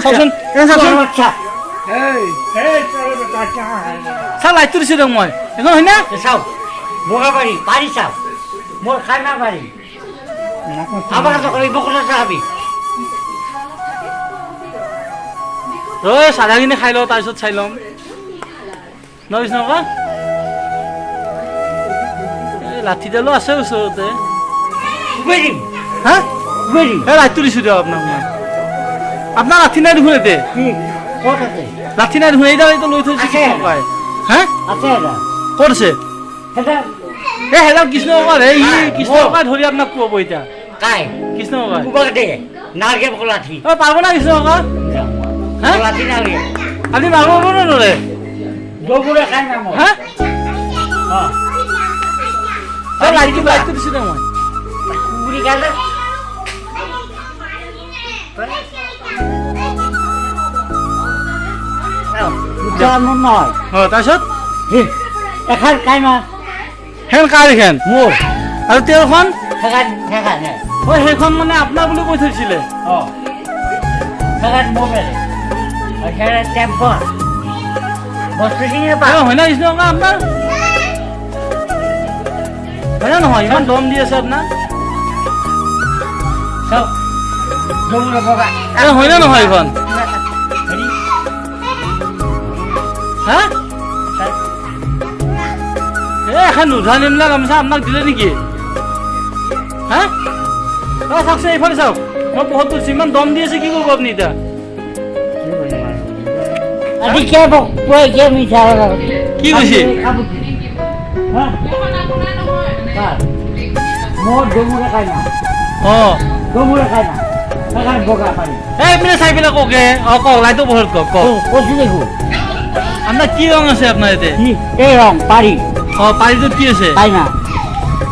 চাওকচোন চাওক লাইটটো দিছোঁ দিয়ক মই এখন হয়নে চাওক বগা পাৰি পাৰি চাওক মোৰ খাই না পাৰি আবাৰ তো কই বকলা চাবি ৰৈ চাধাখিনি খাই লওঁ তাৰপিছত চাই ল'ম নবিছ নকা এই লাঠিডালো আছে ওচৰতে বুঝিম হা বুঝিম এই লাইটটো দিছোঁ দিয়ক আপোনাক মই আপোনাৰ লাঠি নাই দেখোন এতে কি ক'ত আছে লাঠি নাই দেখোন এইডাল এইটো লৈ থৈছে হা আছে এটা ক'ত আছে এটা এই সেইডাল কৃষ্ণ ককাৰ হে ই কৃষ্ণ ককাৰ ধৰি আপোনাক খুৱাব এতিয়া কাই কৃষ্ণ ককাৰ কুবাক দে নালকে বকলাঠি অ পাব না কৃষ্ণ ককাৰ হা বকলাঠি নালকে আপুনি মাৰিব পাৰিব নে নৰে দগুৰে খাই না মই হা অ লাইটটো দিছোঁ দে মই কুবুৰি গালে জানো নহয় তাৰপিছত এখন খাই মা সেইখন কাৰ এইখন মোৰ আৰু তেওঁখন সেখান সেখান অ সেইখন মানে আপোনাৰ বুলি কৈ থৈছিলে অ সেখান মোবাইল সেখান টেম্পৰ বস্তুখিনি পায় হয় না কৃষ্ণ ককাৰ আপোনাৰ হয় না নহয় ইমান দম দি আছে আপোনাৰ চব দৌৰা বগা হয় না নহয় এইখন হা এখন নোধা নিমলা গামোচা আপোনাক দিলে নেকি হা চাওকচোন এইফালে চাওক মই বহুত কৰিছোঁ ইমান দম দি আছে কি কৰিব আপুনি এতিয়া আজি কে কৈ কে মিঠা কি কৈছে মোৰ দমুৰে খাই না অ দমুৰে খাই না সেখান বগা পানী এই পিনে চাই পেলাই কওকে অ কওক লাইটো বহুত কওক কওক কৈছো দেখো আপোনাৰ কি ৰং আছে আপোনাৰ ইয়াতে এই ৰং পাৰি অ পাৰিটোত কি আছে খাই না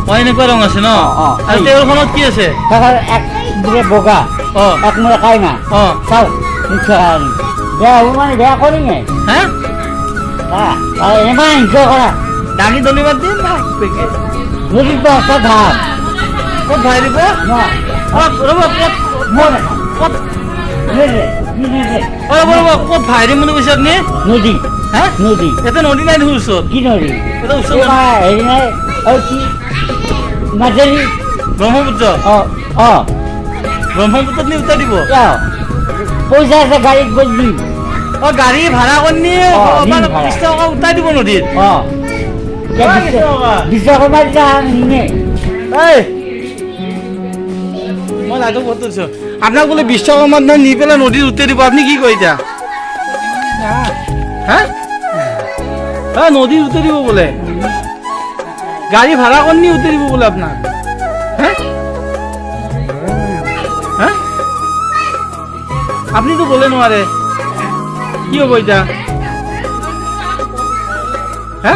অ এনেকুৱা ৰং আছে ন অ আৰু তেওঁৰখনত কি আছে সেখান এক বুৰে বগা অ এক মুৰে খাই না অ চাও মিঠা বেয়া হ'ব মানে বেয়া কৰি নে হা ইমান হিংসা কৰা দাঙি দলিবাদ দিম না যদি দহটা ধাপ ক'ত ভাই দিব ৰ'ব ক'ত মোৰ ক'ত নেৰে নেৰে ৰ'ব ৰ'ব ক'ত ভাই দিম বুলি কৈছে আপুনি নদী হা নদী ইয়াতে নদী নাই দেখোন ওচৰত কি নদী এটা ওচৰত হেৰি নাই আৰু কি মাজেলি ব্ৰহ্মপুত্ৰ ব্ৰহ্মপুত্ৰত নি উঠাই দিব পইচা আছে গাড়ীত বদলি অ গাড়ী ভাড়া কৰি নিম ভাড়া। 30 টকা উঠাই দিব নদীত বিশ্বকৰ্মা দিনা নিনে এই মই লাইটো বহুত দিছোঁ আপোনাক বোলে বিশ্বকৰ্মাৰ দিনা নি পেলাই নদীত উঠাই দিব আপুনি কি কয় এতিয়া হা নদীত উঠাই দিব বোলে গাড়ী ভাড়া কৰি নি উঠাই দিব বোলে আপোনাক হা হা আপুনিতো বলে নোৱাৰে কি হ'ব এতিয়া হা